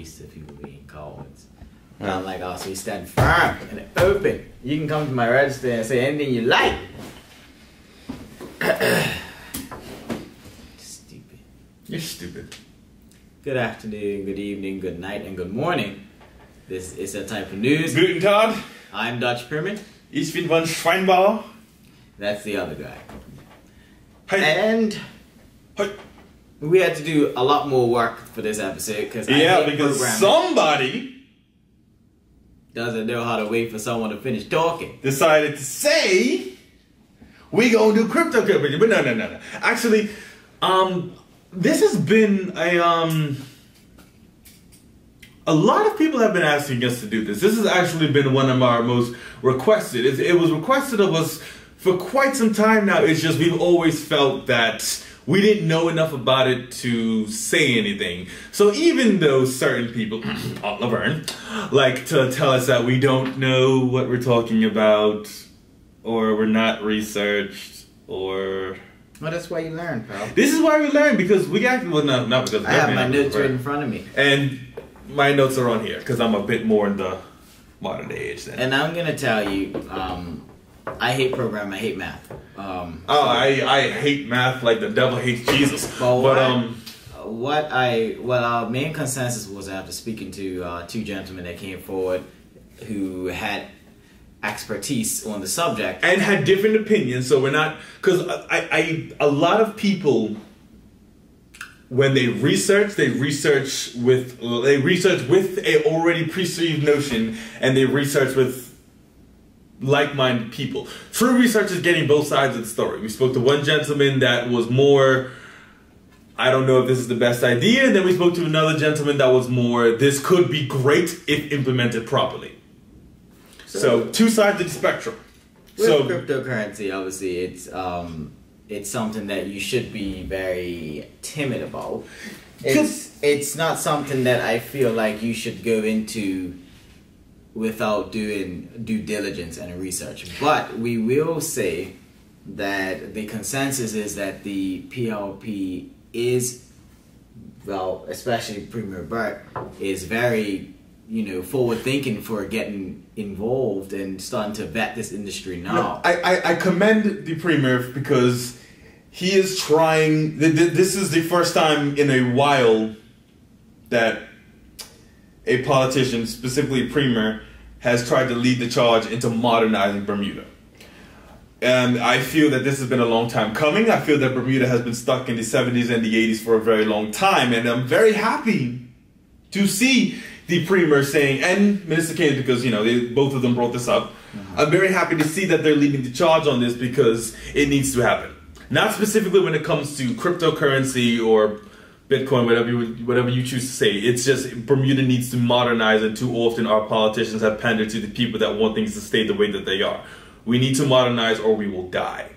used to people being cowards. Not like us, we stand firm and open. You can come to my register and say anything you like. Stupid. You're stupid. Good afternoon, good evening, good night, and good morning. This is a type of news. Guten Tag. I'm Dutch Pyramid. Ich bin von Schweinbauer. That's the other guy. Hey. And Hey. we had to do a lot more work for this episode because because somebody doesn't know how to wait for someone to finish talking. decided to say we gonna do cryptocurrency, but no. Actually, this has been a lot of people have been asking us to do this. This has actually been one of our most requested. It was requested of us for quite some time now. It's just we've always felt that we didn't know enough about it to say anything. So even though certain people, Laverne, like to tell us that we don't know what we're talking about, or we're not researched, or... Well, that's why you learn, pal. This is why we learn, because we actually, well, not because... I have my notes right in front of me. And my notes are on here, because I'm a bit more in the modern day age then. And I'm going to tell you, I hate programming, I hate math. I hate math like the devil hates Jesus. What our main consensus was after speaking to two gentlemen that came forward who had expertise on the subject and had different opinions. So we're not, because a lot of people, when they research with a already perceived notion, and they research with like-minded people. True research is getting both sides of the story. We spoke to one gentleman that was more, I don't know if this is the best idea, and then we spoke to another gentleman that was more, this could be great if implemented properly. So two sides of the spectrum. With cryptocurrency, obviously, it's something that you should be very timid about. It's not something that I feel like you should go into without doing due diligence and research. But we will say that the consensus is that the PLP is, well, especially Premier Burt, is very, forward thinking for getting involved and starting to vet this industry now. I commend the Premier because he is trying, this is the first time in a while that a politician, specifically a Premier, has tried to lead the charge into modernizing Bermuda. And I feel that this has been a long time coming. I feel that Bermuda has been stuck in the 70s and the 80s for a very long time. And I'm very happy to see the Premier saying, and Minister Caines, because, both of them brought this up. I'm very happy to see that they're leading the charge on this because it needs to happen. Not specifically when it comes to cryptocurrency or Bitcoin, whatever you choose to say. It's just Bermuda needs to modernize, and too often our politicians have pandered to the people that want things to stay the way that they are. We need to modernize or we will die.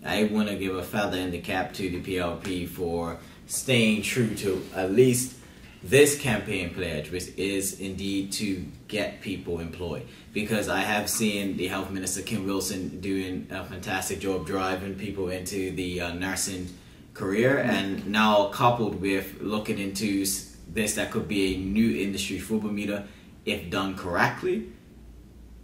I want to give a feather in the cap to the PLP for staying true to at least this campaign pledge, which is indeed to get people employed. Because I have seen the Health Minister Kim Wilson doing a fantastic job driving people into the nursing career, and now coupled with looking into this that could be a new industry for Bermuda if done correctly,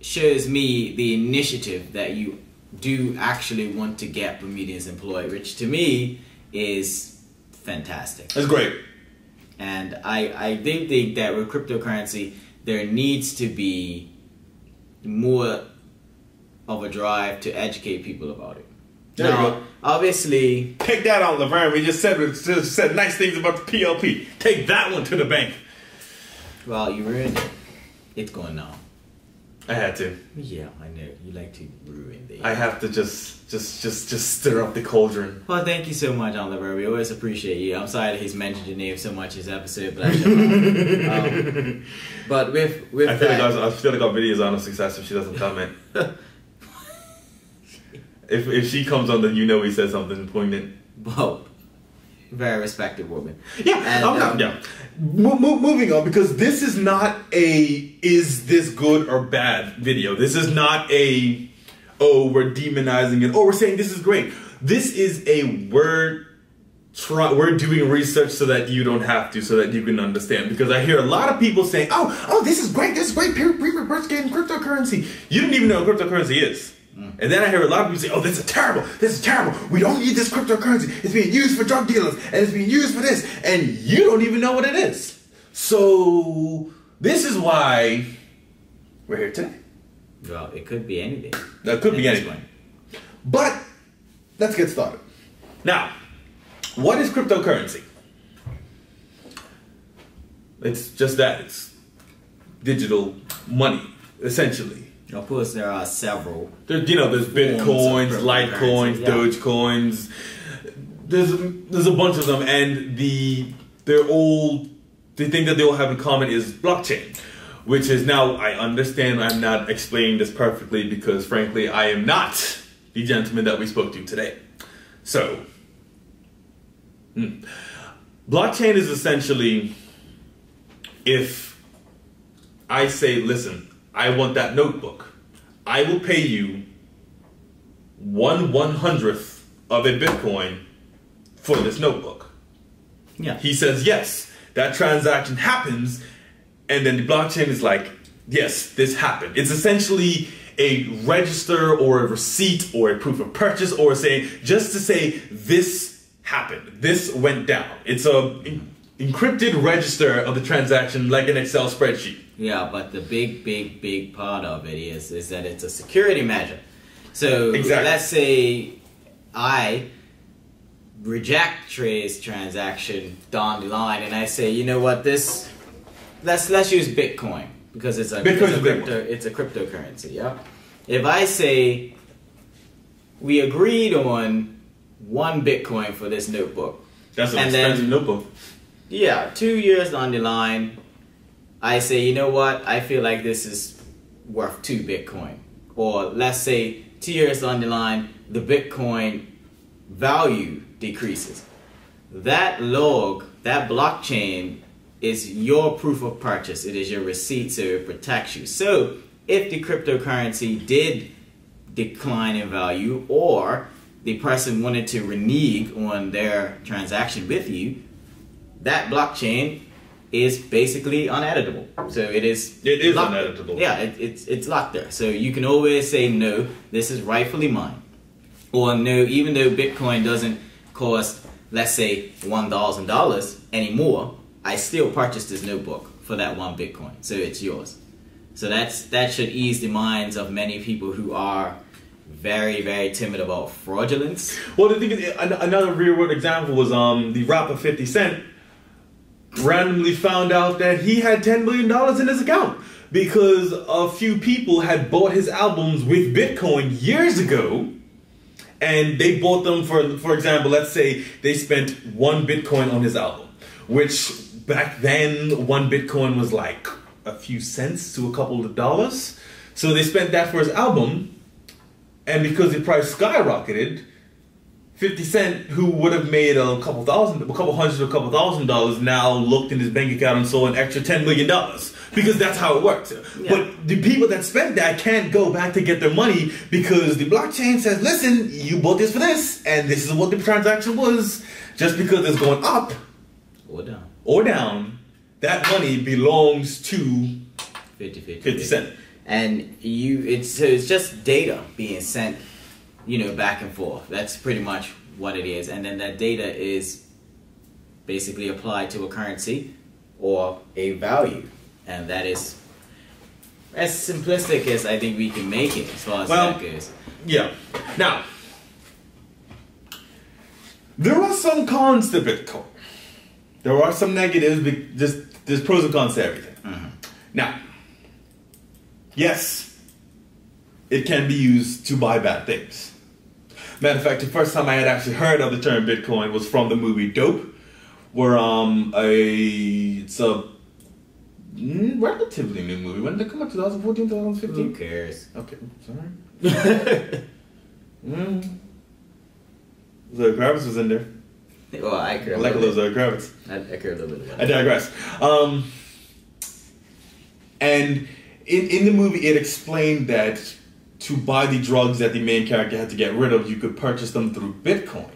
shows me the initiative that you do actually want to get Bermudians employed, which to me is fantastic. That's great. And I do think that with cryptocurrency there needs to be more of a drive to educate people about it. There now, you go. Obviously, take that out, Laverne. We just said nice things about the PLP. Take that one to the bank. Well, you ruined it. It's going now. I had to. Yeah, I know. You like to ruin the... I have to just stir up the cauldron. Well, thank you so much, Oliver. We always appreciate you. I'm sorry that he's mentioned your name so much this episode, but I should but with I feel like our video is on a success if she doesn't comment. If she comes on, then he said something poignant. Well, very respected woman. Yeah, and, moving on, because this is not a is this good or bad video. This is not a, oh, we're demonizing it, oh, we're saying this is great. This is a word we're doing research so that you don't have to, so that you can understand. Because I hear a lot of people saying, oh, this is great, premium Burt's getting cryptocurrency. You didn't even know what cryptocurrency is. And then I hear a lot of people say, oh, this is terrible, we don't need this cryptocurrency, it's being used for drug dealers, and it's being used for this, and you don't even know what it is. So, this is why we're here today. Well, it could be anything. That could be anything. But, let's get started. Now, what is cryptocurrency? It's just that. It's digital money, essentially. Of course, there are several. There's Bitcoins, Litecoins, yeah. Dogecoins. There's a bunch of them, and the thing that they all have in common is blockchain, which is, now I understand I'm not explaining this perfectly because frankly I am not the gentleman that we spoke to today. So, blockchain is essentially, if I say, listen, I want that notebook, I will pay you 1/100th of a Bitcoin for this notebook. Yeah. He says yes. That transaction happens, and then the blockchain is like, yes, this happened. It's essentially a register or a receipt or a proof of purchase, or just to say this happened. This went down. It's a encrypted register of the transaction, like an Excel spreadsheet. Yeah, but the big part of it is that it's a security measure. So exactly. Let's say I reject Trey's transaction down the line, and I say, you know what, let's use Bitcoin because it's a cryptocurrency. Yeah. If I say we agreed on 1 Bitcoin for this notebook, that's an expensive notebook. Yeah, 2 years down the line, I say, you know what, I feel like this is worth 2 Bitcoin. Or let's say 2 years down the line, the Bitcoin value decreases. That log, that blockchain is your proof of purchase. It is your receipt, so it protects you. So if the cryptocurrency did decline in value, or the person wanted to renege on their transaction with you, that blockchain is basically uneditable. So it is uneditable. Yeah, it's locked there. So you can always say, no, this is rightfully mine. Or no, even though Bitcoin doesn't cost, let's say, $1,000 anymore, I still purchased this notebook for that 1 Bitcoin. So it's yours. So that should ease the minds of many people who are very, very timid about fraudulence. Well, the thing is, another real world example was the rapper 50 Cent randomly found out that he had $10 million in his account because a few people had bought his albums with Bitcoin years ago, and they bought them for example, let's say they spent 1 Bitcoin on his album, which back then 1 Bitcoin was like a few cents to a couple of dollars. So they spent that for his album, and because the price skyrocketed, 50 Cent, who would have made a couple $1,000, now looked in his bank account and saw an extra $10 million. Because that's how it works. Yeah. But the people that spent that can't go back to get their money because the blockchain says, listen, you bought this for this, and this is what the transaction was. Just because it's going up or down, that money belongs to 50 Cent. And it's just data being sent, back and forth. That's pretty much what it is. And then that data is basically applied to a currency or a value. And that is as simplistic as I think we can make it as far as that goes. Yeah. Now, there are some cons to Bitcoin. There are some negatives, there's pros and cons to everything. Mm-hmm. Now, yes, it can be used to buy bad things. Matter of fact, the first time I had actually heard of the term Bitcoin was from the movie Dope, where it's a relatively new movie. When did it come out? 2014, 2015? Who cares? Okay, sorry. Zoe Kravitz was in there. Well, I care. I like a little Zoe Kravitz. I care a little bit about I digress. And in the movie, it explained that to buy the drugs that the main character had to get rid of, you could purchase them through Bitcoin.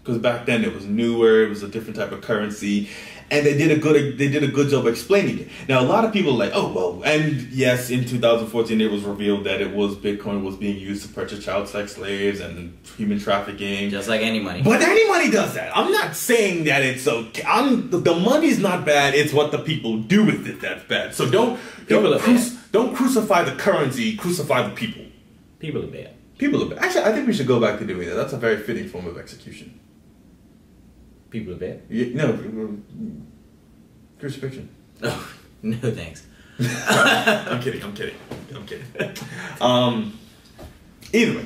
because back then it was newer, it was a different type of currency, and they did a good job explaining it. Now a lot of people are like, oh well, and yes, in 2014 it was revealed that Bitcoin was being used to purchase child sex slaves and human trafficking, just like any money. But any money does that. I'm not saying that it's okay. The money's not bad. It's what the people do with it that's bad. So don't crucify the currency. Crucify the people. People are bad. People are bad. Actually, I think we should go back to doing that. That's a very fitting form of execution. People are bad? No, crucifixion. Oh, no thanks. I'm kidding. Either way.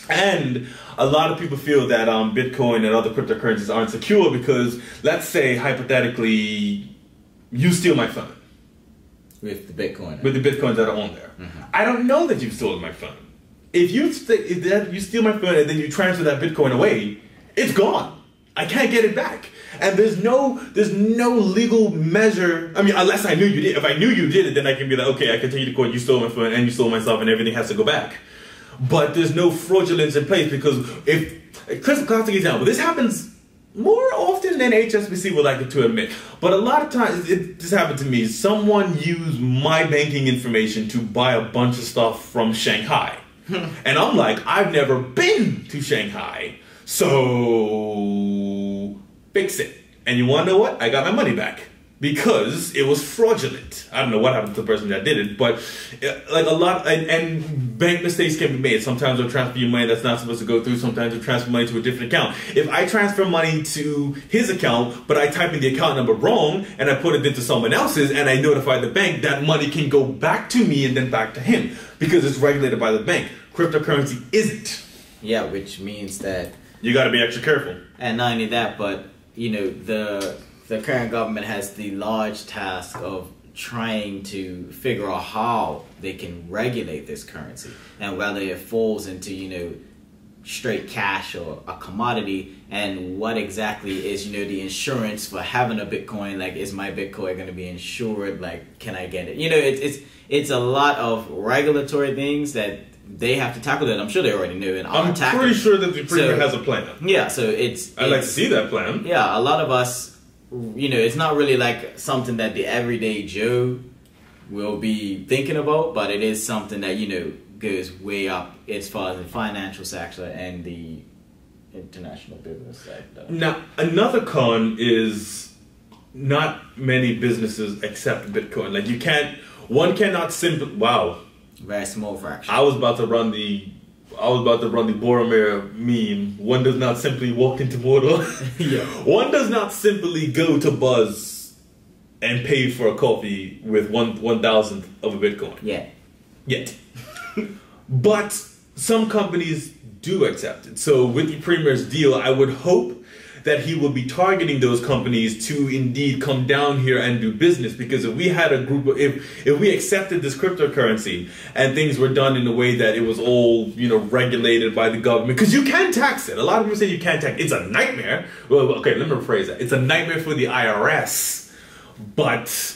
And a lot of people feel that Bitcoin and other cryptocurrencies aren't secure because, let's say, hypothetically, you steal my phone. With the Bitcoin. With the Bitcoins that are on there. Mm-hmm. I don't know that you've stolen my phone. If you steal my phone and then you transfer that Bitcoin away, it's gone. I can't get it back. And there's no legal measure. I mean, unless I knew you did. If I knew you did it, then I can be like, okay, I can take you to court. You stole my phone and you stole my stuff and everything has to go back. But there's no fraudulence in place because classic example, this happens more often than HSBC would like to admit. But a lot of times, this happened to me. Someone used my banking information to buy a bunch of stuff from Shanghai. And I'm like, I've never been to Shanghai. So fix it. And you want to know what? I got my money back because it was fraudulent. I don't know what happened to the person that did it, but like a lot, and bank mistakes can be made. Sometimes they'll transfer you money that's not supposed to go through. Sometimes they'll transfer money to a different account. If I transfer money to his account, but I type in the account number wrong and I put it into someone else's and I notify the bank, that money can go back to me and then back to him because it's regulated by the bank. Cryptocurrency isn't. Yeah, which means that you got to be extra careful. And not only that, but you know, the current government has the large task of trying to figure out how they can regulate this currency and whether it falls into, you know, straight cash or a commodity, and what exactly is, you know, the insurance for having a Bitcoin. Like, is my Bitcoin going to be insured? Like, can I get it? You know, it's a lot of regulatory things that they have to tackle that. I'm sure they already knew, and I'm pretty sure that the Premier has a plan. Yeah, so I'd like to see that plan. Yeah, a lot of us, you know, it's not really like something that the everyday Joe will be thinking about, but it is something that, you know, goes way up as far as the financial sector and the international business sector. Now, another con is not many businesses accept Bitcoin. Like, one cannot simply, wow. Very small fraction. I was about to run the Boromir meme. One does not simply walk into Mordor. Yeah. One does not simply go to Buzz and pay for a coffee with 1,000th of a Bitcoin. Yet. But some companies do accept it. So with the Premier's deal, I would hope that he will be targeting those companies to indeed come down here and do business. Because if we had a group of, if we accepted this cryptocurrency and things were done in a way that it was all, you know, regulated by the government, because you can tax it. A lot of people say you can't tax it. It's a nightmare. Well, okay, let me rephrase that. It's a nightmare for the IRS, but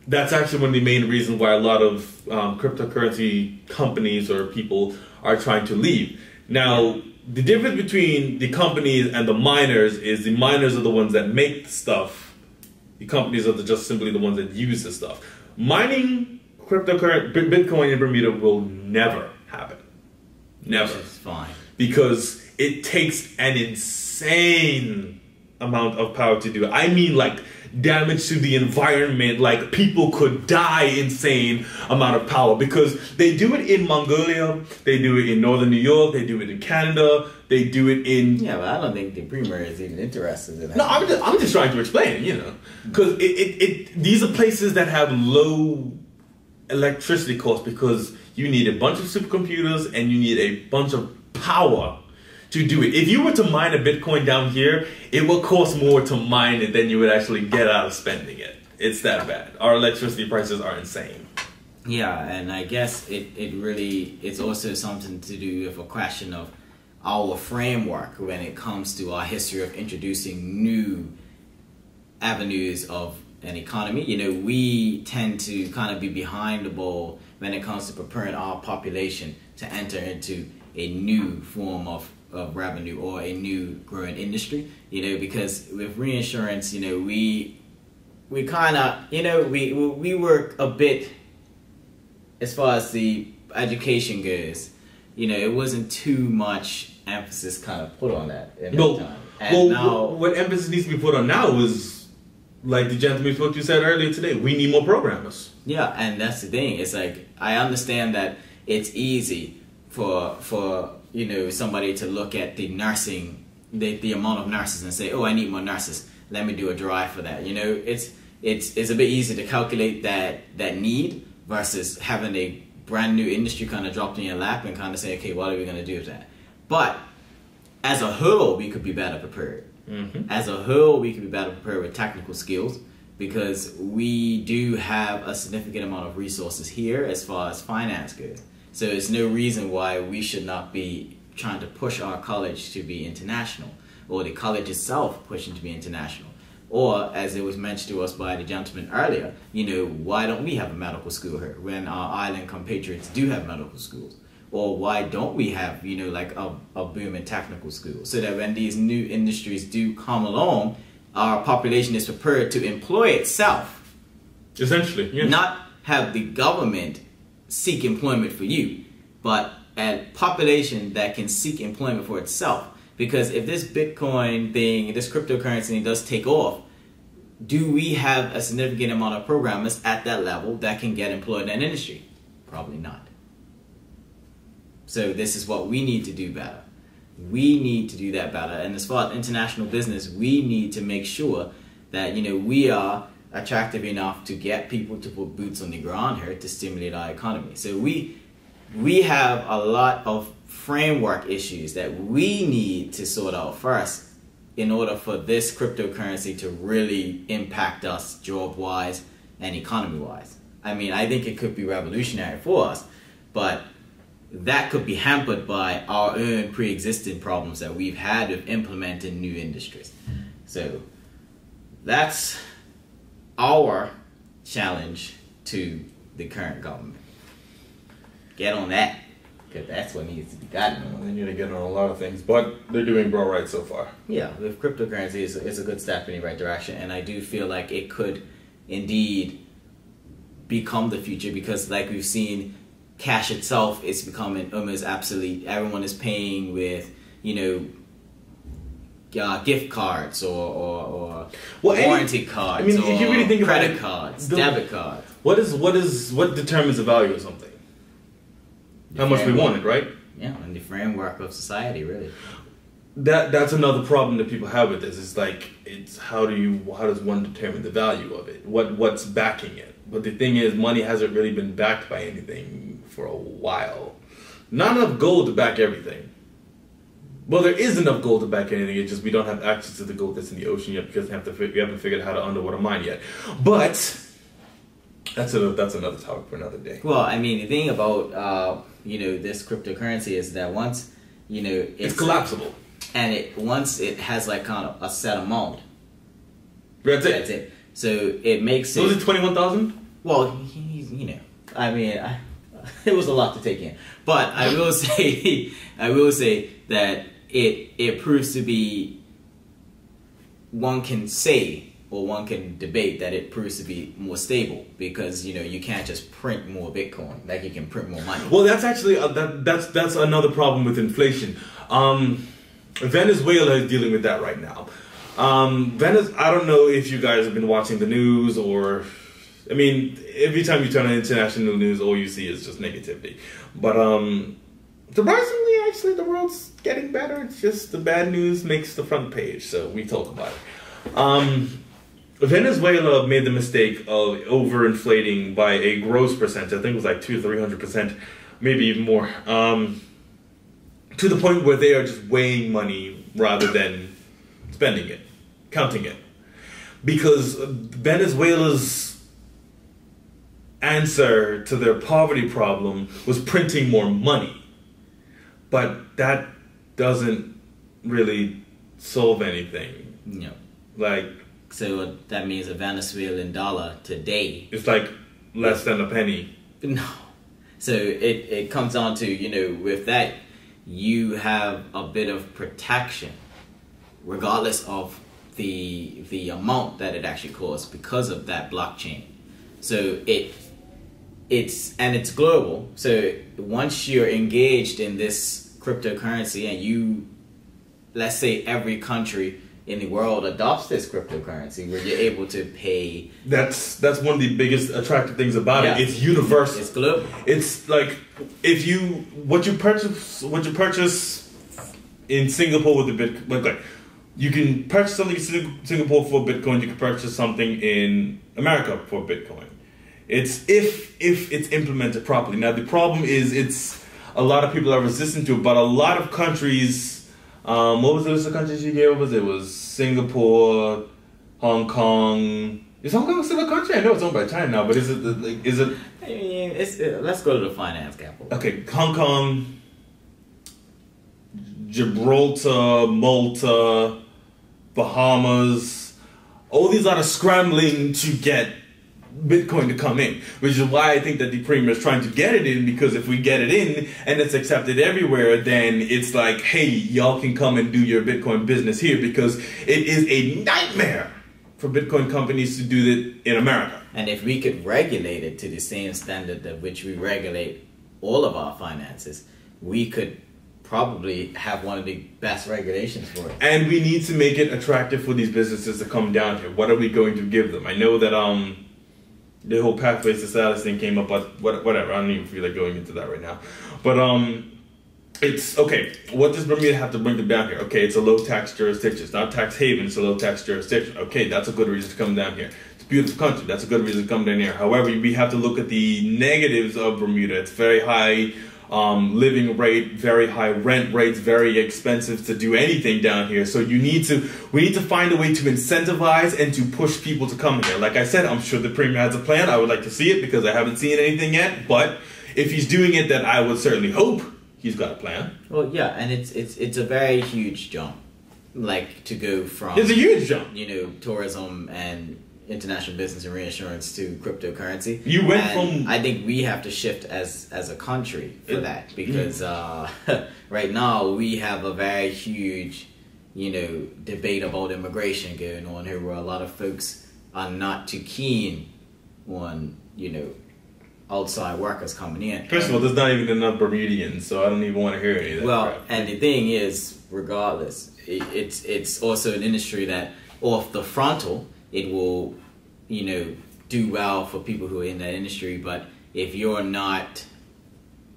that's actually one of the main reasons why a lot of cryptocurrency companies or people are trying to leave. Now, the difference between the companies and the miners is the miners are the ones that make the stuff. The companies are just simply the ones that use the stuff. Mining Bitcoin in Bermuda will never happen. Never. Which is fine. Because it takes an insane amount of power to do it. I mean, like, damage to the environment, like people could die insane amount of power, because they do it in Mongolia, they do it in northern New York, they do it in Canada, they do it in... Yeah, but I don't think the Premier is even interested in that. No, I'm just trying to explain it, you know, because these are places that have low electricity costs because you need a bunch of supercomputers and you need a bunch of power to do it. If you were to mine a Bitcoin down here, it will cost more to mine it than you would actually get out of spending it. It's that bad. Our electricity prices are insane. Yeah, and I guess it's also something to do with a question of our framework when it comes to our history of introducing new avenues of an economy. You know, we tend to kind of be behind the ball when it comes to preparing our population to enter into a new form of of revenue or a new growing industry, because with reinsurance, we kind of, we were a bit, as far as the education goes, it wasn't too much emphasis kind of put on that in that time. And now, what emphasis needs to be put on now is, like the gentleman what you said earlier today, we need more programmers. Yeah, and that's the thing. It's like, I understand that it's easy for somebody to look at the nursing, the amount of nurses and say, oh, I need more nurses. Let me do a drive for that. It's a bit easy to calculate that need versus having a brand new industry kind of dropped in your lap and kind of say, okay, what are we going to do with that? But as a whole, we could be better prepared. Mm-hmm. As a whole, we could be better prepared with technical skills, because we do have a significant amount of resources here as far as finance goes. So there's no reason why we should not be trying to push our college to be international, or the college itself pushing to be international. Or, as it was mentioned to us by the gentleman earlier, why don't we have a medical school here when our island compatriots do have medical schools? Or why don't we have, like a booming technical school, so that when these new industries do come along, our population is prepared to employ itself. Essentially, yeah. Not have the government seek employment for you, but a population that can seek employment for itself. Because if this Bitcoin thing, this cryptocurrency does take off, do we have a significant amount of programmers at that level that can get employed in that industry? Probably not. So this is what we need to do better. We need to do that better. And as far as international business, we need to make sure that, we are attractive enough to get people to put boots on the ground here to stimulate our economy. So we have a lot of framework issues that we need to sort out first in order for this cryptocurrency to really impact us job-wise and economy-wise. I mean, I think it could be revolutionary for us, but that could be hampered by our own pre-existing problems that we've had with implementing new industries. So that's our challenge to the current government. Get on that, because that's what needs to be gotten on. They need to get on a lot of things, but they're doing all right so far. Yeah, with cryptocurrency, it's a good step in the right direction, and I do feel like it could indeed become the future, because like we've seen, cash itself is becoming almost obsolete. Everyone is paying with, gift cards or warranty cards. I mean, if you really think about credit cards, debit cards. What determines the value of something? How much we want it, right? Yeah, and the framework of society, really. That's another problem that people have with this. It's how does one determine the value of it? What's backing it? But the thing is, money hasn't really been backed by anything for a while. Not enough gold to back everything. Well, there is enough gold to back anything. It's just we don't have access to the gold that's in the ocean yet, because we haven't figured out how to underwater mine yet. But that's another topic for another day. Well, I mean, the thing about this cryptocurrency is that once it's collapsible, and once it has like kind of a set amount. That's it. That's it. So it makes it. Was it 21,000? Well, I mean, it was a lot to take in, but I will say, that it proves to be. One can say, or one can debate that it proves to be more stable, because you can't just print more Bitcoin like you can print more money. Well, that's actually that's another problem with inflation. Venezuela is dealing with that right now. I don't know if you guys have been watching the news, or, I mean, every time you turn on international news, all you see is just negativity. But surprisingly, actually, the world's getting better. It's just the bad news makes the front page, so we talk about it. Venezuela made the mistake of overinflating by a gross percentage. I think it was like 200-300%, maybe even more. To the point where they are just weighing money rather than spending it, counting it. Because Venezuela's answer to their poverty problem was printing more money. But that doesn't really solve anything. No. So that means a Venezuelan dollar today. It's like less than a penny. No. So it comes down to, with that, you have a bit of protection, regardless of the amount that it actually costs because of that blockchain. So it's global. So once you're engaged in this cryptocurrency and you, let's say every country in the world adopts this cryptocurrency where you're able to pay. That's one of the biggest attractive things about it. It's universal. It's global. It's like if what you purchase in Singapore with the Bitcoin, like you can purchase something in Singapore for Bitcoin, you can purchase something in America for Bitcoin. It's if it's implemented properly. Now the problem is it's a lot of people are resistant to it, but a lot of countries. What was the list of countries you gave us? It was Singapore, Hong Kong. Is Hong Kong still a country? I know it's owned by China now, but is it? I mean, let's go to the finance capital. Okay, Hong Kong, Gibraltar, Malta, Bahamas. All these are scrambling to get Bitcoin to come in, which is why I think that the premier is trying to get it in, because if we get it in and it's accepted everywhere, then it's like, hey, y'all can come and do your Bitcoin business here, because it is a nightmare for Bitcoin companies to do that in America. And if we could regulate it to the same standard at which we regulate all of our finances, we could probably have one of the best regulations for it. And we need to make it attractive for these businesses to come down here. What are we going to give them? I know that the whole pathways to status thing came up, but whatever. I don't even feel like going into that right now. But it's okay. What does Bermuda have to bring them down here? Okay, it's a low tax jurisdiction. It's not tax haven. It's a low tax jurisdiction. Okay, that's a good reason to come down here. It's a beautiful country. That's a good reason to come down here. However, we have to look at the negatives of Bermuda. It's very high living rate, very high rent rates, very expensive to do anything down here. So we need to find a way to incentivize and to push people to come here. Like I said, I'm sure the premier has a plan. I would like to see it because I haven't seen anything yet. But if he's doing it, then I would certainly hope he's got a plan. Well, yeah, and it's a very huge jump, like to go from, it's a huge jump, tourism and international business and reinsurance to cryptocurrency. You went from... I think we have to shift as a country for that, because right now we have a very huge, debate about immigration going on here, where a lot of folks are not too keen on, outside workers coming in. First of all, there's not even enough Bermudians, so I don't even want to hear any of that. Well, crap. And the thing is, regardless, it's also an industry that off the frontal, it will, do well for people who are in that industry. But if you're not,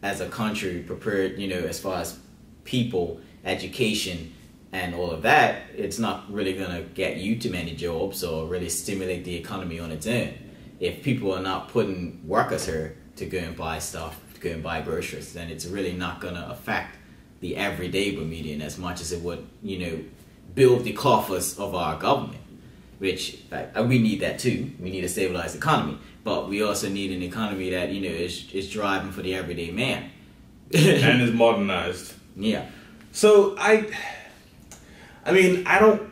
as a country, prepared, as far as people, education, and all of that, it's not really going to get you too many jobs or really stimulate the economy on its own. If people are not putting workers here to go and buy stuff, to go and buy groceries, then it's really not going to affect the everyday Bermudian as much as it would, build the coffers of our government. Which we need that too. We need a stabilized economy, but we also need an economy that is driving for the everyday man and is modernized. Yeah. So I don't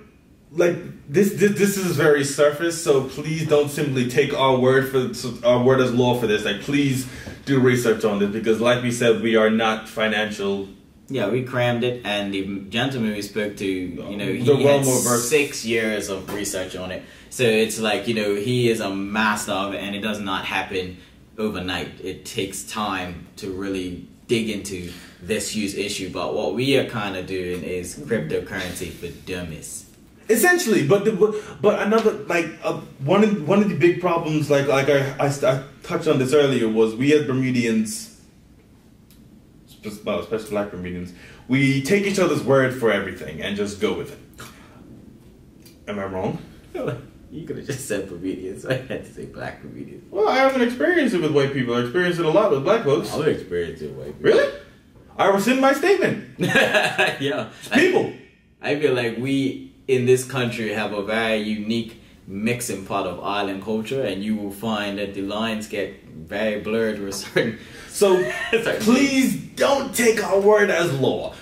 like this. This is very surface. So please don't simply take our word as law for this. Like, please do research on this, because, like we said, we are not financial. Yeah, we crammed it, and the gentleman we spoke to, he had 6 years of research on it. So it's like, he is a master of it, and it does not happen overnight. It takes time to really dig into this huge issue. But what we are kind of doing is cryptocurrency for dummies. Essentially, but another, one of the big problems, like I touched on this earlier, was we as Bermudians, especially black Bermudians, we take each other's word for everything and just go with it. Am I wrong? You could have just said Bermudians. I had to say black Bermudians. Well, I haven't experienced it with white people. I experienced it a lot with black folks. I've experienced it with white people. Really? I rescind my statement. Yeah. People. I feel like we in this country have a very unique mixing pot of island culture, and you will find that the lines get very blurred with certain. So please don't take our word as law.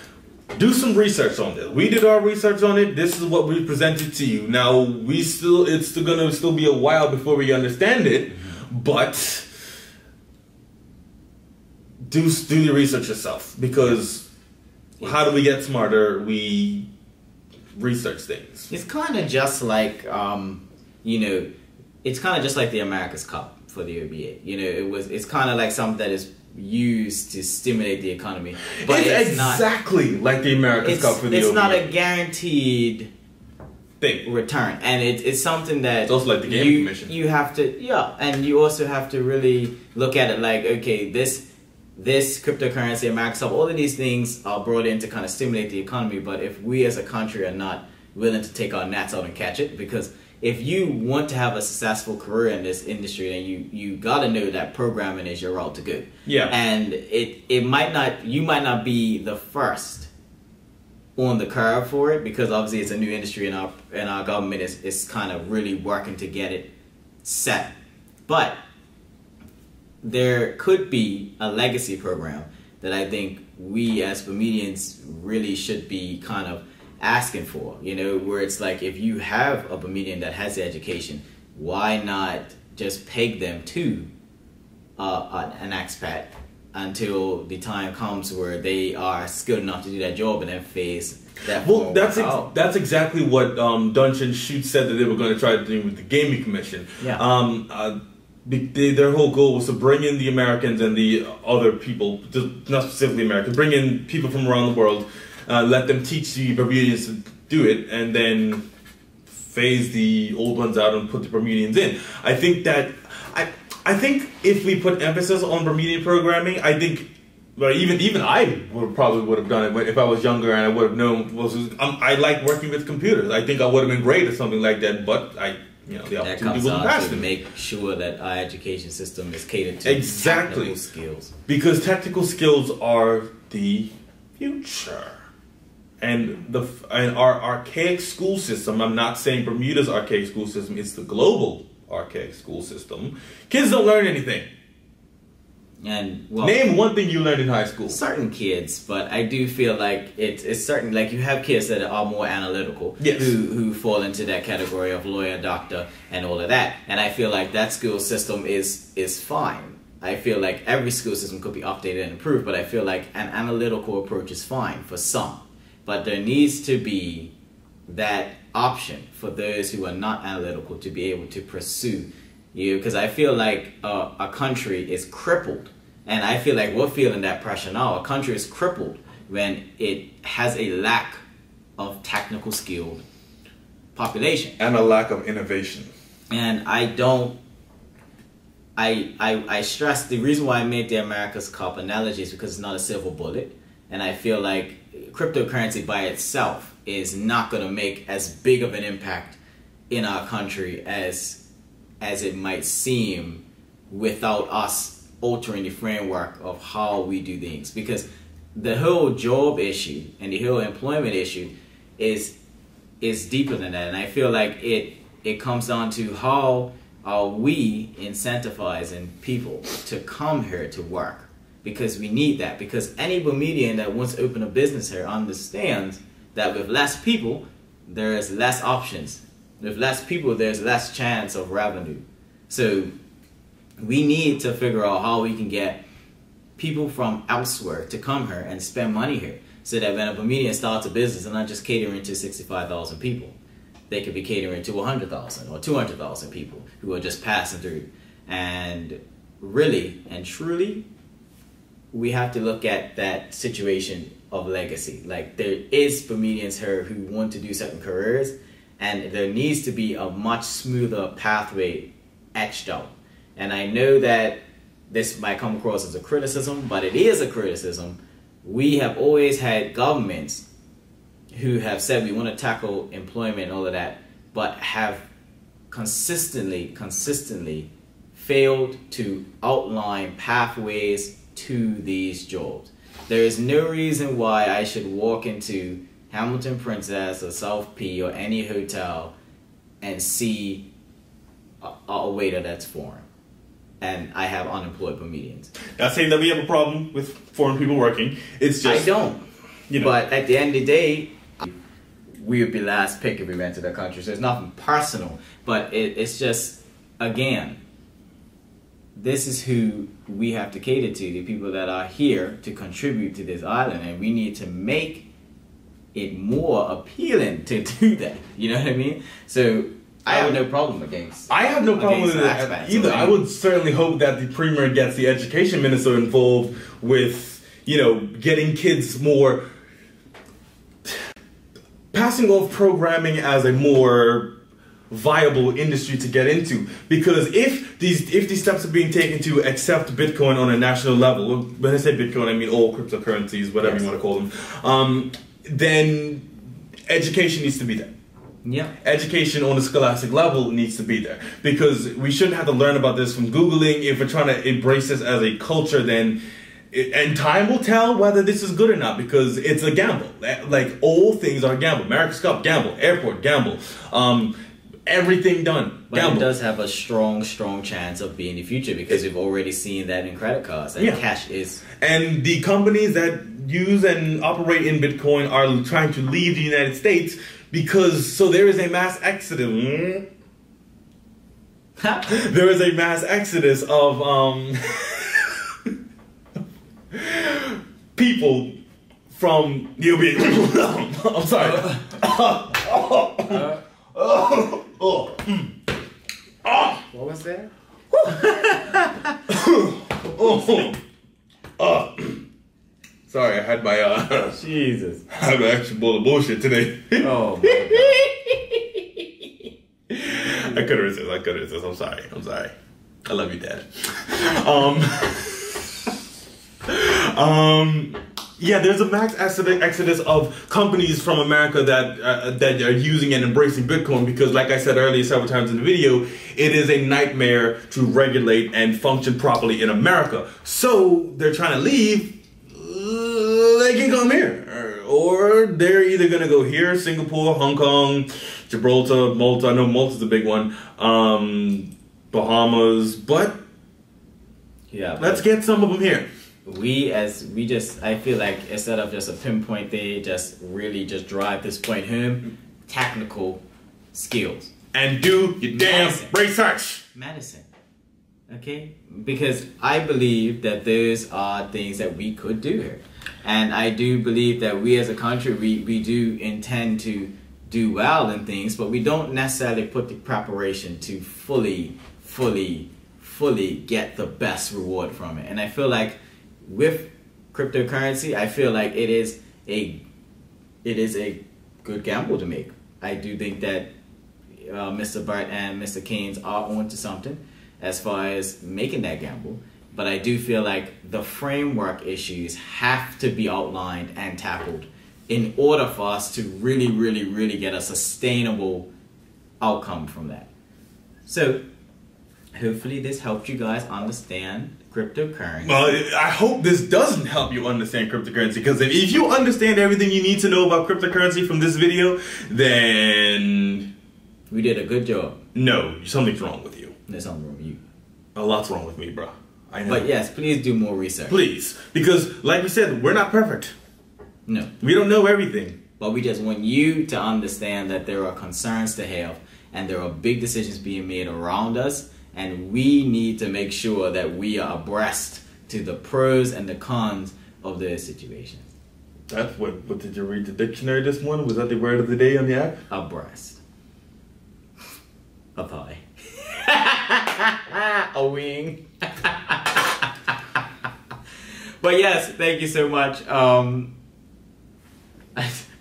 Do some research on this. We did our research on it. This is what we presented to you. Now it's still gonna be a while before we understand it, but do the research yourself, because how do we get smarter? We research things. It's kind of just like, it's kind of just like the America's Cup for the OBA. It's kind of like something that is used to stimulate the economy. But it's exactly like the America's Cup for the OBA. It's not a guaranteed thing. Return. And it's something that... It's also like the Gaming Commission. You have to, and you also have to really look at it like, okay, this cryptocurrency, America's Cup, all of these things are brought in to kind of stimulate the economy. But if we as a country are not willing to take our nets out and catch it, because if you want to have a successful career in this industry, then you got to know that programming is your route to go. Yeah. And you might not be the first on the curve for it, because obviously it's a new industry, and our government is kind of really working to get it set. But there could be a legacy program that I think we as Bermudians really should be kind of asking for, where it's like, if you have a Bermudian that has the education, why not just peg them to an expat until the time comes where they are skilled enough to do that job, and then phase that. Well, that's exactly what Dunch and Shute said that they were going to try to do with the Gaming Commission. Yeah. Their whole goal was to bring in the Americans and the other people, not specifically Americans, bring in people from around the world, let them teach the Bermudians to do it, and then phase the old ones out and put the Bermudians in. I think that I think if we put emphasis on Bermudian programming, I think, well, even I probably would have done it if I was younger and I would have known. I like working with computers. I think I would have been great at something like that, but the opportunity wasn't passed to make sure that our education system is catered to technical skills. Because technical skills are the future. And our archaic school system, I'm not saying Bermuda's archaic school system, it's the global archaic school system. Kids don't learn anything. And name one thing you learned in high school. Certain kids, but I do feel like it's certain. Like, you have kids that are more analytical, yes, who fall into that category of lawyer, doctor, and all of that. And I feel like that school system is fine. I feel like every school system could be updated and improved, but I feel like an analytical approach is fine for some. But there needs to be that option for those who are not analytical to be able to pursue you, because I feel like a country is crippled, and I feel like we're feeling that pressure now. A country is crippled when it has a lack of technical skilled population and a lack of innovation. And I stress the reason why I made the America's Cup analogy is because it's not a silver bullet, and I feel like cryptocurrency by itself is not going to make as big of an impact in our country as it might seem without us altering the framework of how we do things. Because the whole job issue and the whole employment issue is deeper than that. And I feel like it comes down to how are we incentivizing people to come here to work. Because we need that. Because any Bermudian that wants to open a business here understands that with less people, there's less options. With less people, there's less chance of revenue. So we need to figure out how we can get people from elsewhere to come here and spend money here, so that when a Bermudian starts a business, they're not just catering to 65,000 people. They could be catering to 100,000 or 200,000 people who are just passing through. And really and truly, we have to look at that situation of legacy. Like, there is Bermudians here who want to do certain careers, and there needs to be a much smoother pathway etched out. And I know that this might come across as a criticism, but it is a criticism. We have always had governments who have said we want to tackle employment and all of that, but have consistently failed to outline pathways to these jobs. There is no reason why I should walk into Hamilton Princess or South P or any hotel and see a waiter that's foreign, and I have unemployed Bermudians. Not saying that we have a problem with foreign people working. It's just, I don't. But at the end of the day, we would be last pick if we went to the country. So it's nothing personal, but it's just, again, this is who we have to cater to, the people that are here to contribute to this island, and we need to make it more appealing to do that. You know what I mean? So I have no problem against. I have no problem with it either. I would certainly hope that the premier gets the education minister involved with, you know, getting kids more, passing off programming as a more viable industry to get into. Because if these steps are being taken to accept Bitcoin on a national level, when I say Bitcoin, I mean all cryptocurrencies, whatever you want to call them, then education needs to be there. Yeah. Education on a scholastic level needs to be there, because we shouldn't have to learn about this from Googling. If we're trying to embrace this as a culture, then and time will tell whether this is good or not, because it's a gamble. Like all things are a gamble. America's Cup, gamble. Airport, gamble. Everything done. But it does have a strong chance of being the future, because we've already seen that in credit cards. And cash is. And the companies that use and operate in Bitcoin are trying to leave the United States, because so there is a mass exodus. There is a mass exodus of people from I'm sorry. What was that? Sorry, I had my Jesus. I had my extra bowl of bullshit today. Oh my God. I couldn't resist. I'm sorry. I love you, Dad. Yeah, there's a max exodus of companies from America that are using and embracing Bitcoin, because, like I said earlier several times in the video, it is a nightmare to regulate and function properly in America. So they're trying to leave. They can come here, or they're either gonna go here, Singapore, Hong Kong, Gibraltar, Malta. I know Malta's a big one. Bahamas, but yeah, let's get some of them here. I feel like instead of just a pinpoint, they just drive this point home. Technical skills. And do your damn research. Medicine. Okay? Because I believe that those are things that we could do here. And I do believe that we as a country, we do intend to do well in things, but we don't necessarily put the preparation to fully get the best reward from it. And I feel like with cryptocurrency, I feel like it is a good gamble to make. I do think that Mr. Burt and Mr. Caines are onto something as far as making that gamble. But I do feel like the framework issues have to be outlined and tackled in order for us to really get a sustainable outcome from that. So hopefully this helped you guys understand cryptocurrency. Well, I hope this doesn't help you understand cryptocurrency, because if you understand everything you need to know about cryptocurrency from this video, then we did a good job. No, something's wrong with you. There's something wrong with you. A lot's wrong with me, bro. I know. But yes, please do more research. Please, because like we said, we're not perfect. No. We don't know everything. But we just want you to understand that there are concerns to have, and there are big decisions being made around us, and we need to make sure that we are abreast to the pros and the cons of the situation. That's what did you read the dictionary this morning? Was that the word of the day on the app? Abreast. A pie. A wing. But yes, thank you so much. I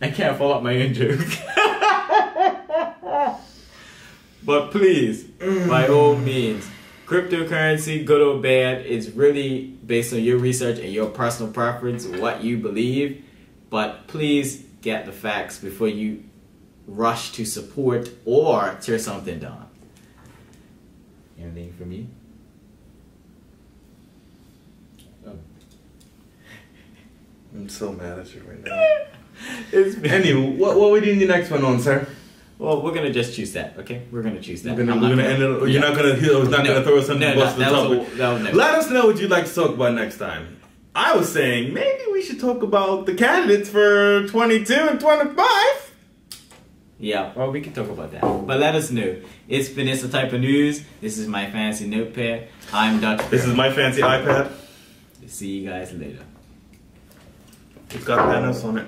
can't follow up my own joke. But please, by all means, cryptocurrency, good or bad, is really based on your research and your personal preference, what you believe. But please get the facts before you rush to support or tear something down. Anything from you? Oh. I'm so mad at you right now. Anyway, what we doing the next one on, sir? Well, we're gonna just choose that, okay? We're gonna choose that. We're gonna end it. You're not gonna throw us under the bus to the topic. Let us know what you'd like to talk about next time. I was saying maybe we should talk about the candidates for 22 and 25. Yeah, well, we can talk about that. But let us know. It's Vanessa Type of News. This is my fancy notepad. I'm Dr. This is my fancy iPad. See you guys later. It's got Thanos on it.